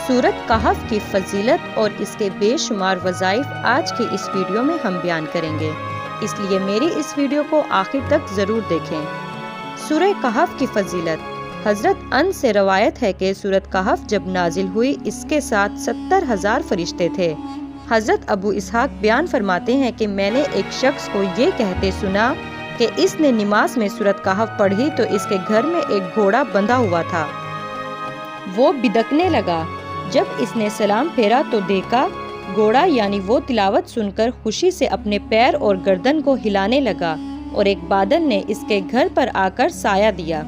سورۃ کہف کی فضیلت اور اس کے بے شمار وظائف آج کی اس ویڈیو میں ہم بیان کریں گے، اس لیے میری اس ویڈیو کو آخر تک ضرور دیکھیں۔ سورہ کہف کی فضیلت۔ حضرت انس سے روایت ہے کہ سورۃ کہف جب نازل ہوئی اس کے ساتھ 70,000 فرشتے تھے۔ حضرت ابو اسحاق بیان فرماتے ہیں کہ میں نے ایک شخص کو یہ کہتے سنا کہ اس نے نماز میں سورۃ کہف پڑھی تو اس کے گھر میں ایک گھوڑا بندھا ہوا تھا، وہ بدکنے لگا۔ جب اس نے سلام پھیرا تو دیکھا گھوڑا یعنی وہ تلاوت سن کر خوشی سے اپنے پیر اور گردن کو ہلانے لگا اور ایک بادل نے اس کے گھر پر آ کر سایہ دیا۔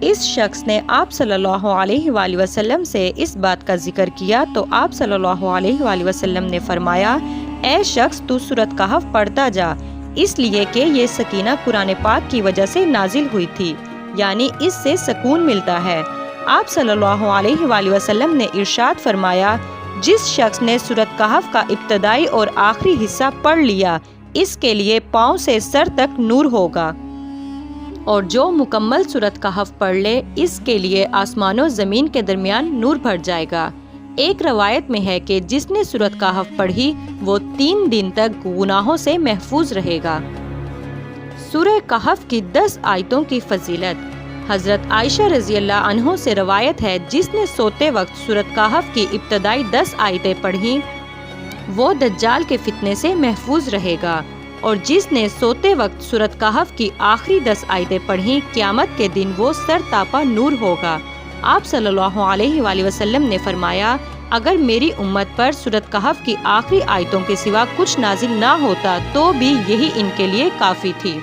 اس شخص نے آپ صلی اللہ علیہ وآلہ وسلم سے اس بات کا ذکر کیا تو آپ صلی اللہ علیہ وآلہ وسلم نے فرمایا، اے شخص تو سورۃ کہف پڑھتا جا، اس لیے کہ یہ سکینہ قرآن پاک کی وجہ سے نازل ہوئی تھی، یعنی اس سے سکون ملتا ہے۔ آپ صلی اللہ علیہ وآلہ وسلم نے ارشاد فرمایا، جس شخص نے سورۃ کہف کا ابتدائی اور آخری حصہ پڑھ لیا اس کے لیے پاؤں سے سر تک نور ہوگا، اور جو مکمل سورۃ کہف پڑھ لے اس کے لیے آسمان و زمین کے درمیان نور بھر جائے گا۔ ایک روایت میں ہے کہ جس نے سورۃ کہف پڑھی وہ 3 دن تک گناہوں سے محفوظ رہے گا۔ سورہ کہف کی 10 آیتوں کی فضیلت۔ حضرت عائشہ رضی اللہ عنہ سے روایت ہے، جس نے سوتے وقت سورۃ کہف کی ابتدائی 10 آیتیں پڑھیں وہ دجال کے فتنے سے محفوظ رہے گا، اور جس نے سوتے وقت سورۃ کہف کی آخری 10 آیتیں پڑھیں قیامت کے دن وہ سر تاپا نور ہوگا۔ آپ صلی اللہ علیہ وآلہ وسلم نے فرمایا، اگر میری امت پر سورۃ کہف کی آخری آیتوں کے سوا کچھ نازل نہ ہوتا تو بھی یہی ان کے لیے کافی تھی۔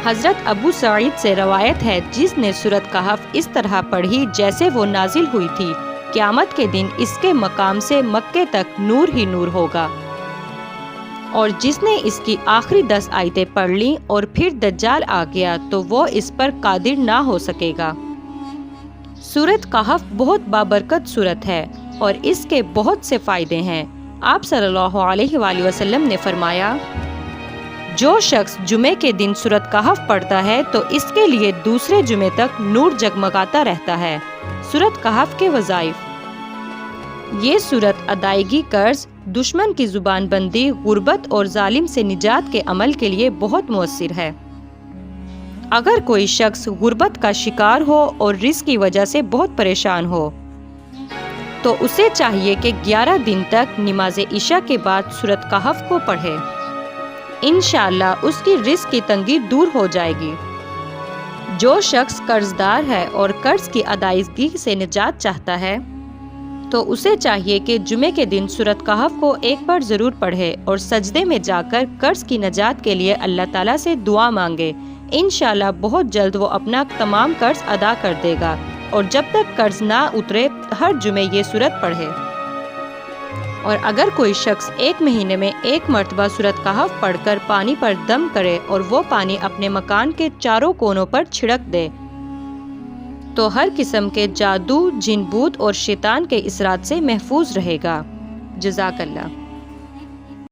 حضرت ابو سعید سے روایت ہے، جس نے سورۃ کہف اس طرح پڑھی جیسے وہ نازل ہوئی تھی قیامت کے دن اس کے مقام سے مکے تک نور ہی نور ہوگا، اور جس نے اس کی آخری 10 آیتیں پڑھ لیں اور پھر دجال آ گیا تو وہ اس پر قادر نہ ہو سکے گا۔ سورۃ کہف بہت بابرکت سورت ہے اور اس کے بہت سے فائدے ہیں۔ آپ صلی اللہ علیہ وآلہ وسلم نے فرمایا، جو شخص جمعے کے دن سورۃ کہف پڑھتا ہے تو اس کے لیے دوسرے جمعے تک نور جگمگاتا رہتا ہے۔ سورۃ کہف کے وظائف۔ یہ سورت ادائیگی قرض، دشمن کی زبان بندی، غربت اور ظالم سے نجات کے عمل کے لیے بہت مؤثر ہے۔ اگر کوئی شخص غربت کا شکار ہو اور رزق کی وجہ سے بہت پریشان ہو تو اسے چاہیے کہ 11 دن تک نماز عشاء کے بعد سورۃ کہف کو پڑھے، انشاءاللہ اس کی رزق کی تنگی دور ہو جائے گی۔ جو شخص قرض دار ہے اور قرض کی ادائیگی سے نجات چاہتا ہے تو اسے چاہیے کہ جمعے کے دن سورۃ کہف کو ایک بار ضرور پڑھے اور سجدے میں جا کر قرض کی نجات کے لیے اللہ تعالیٰ سے دعا مانگے، انشاءاللہ بہت جلد وہ اپنا تمام قرض ادا کر دے گا، اور جب تک قرض نہ اترے ہر جمعے یہ سورت پڑھے۔ اور اگر کوئی شخص 1 مہینے میں 1 مرتبہ سورۃ کہف پڑھ کر پانی پر دم کرے اور وہ پانی اپنے مکان کے چاروں کونوں پر چھڑک دے تو ہر قسم کے جادو، جن بوت اور شیطان کے اثرات سے محفوظ رہے گا۔ جزاک اللہ۔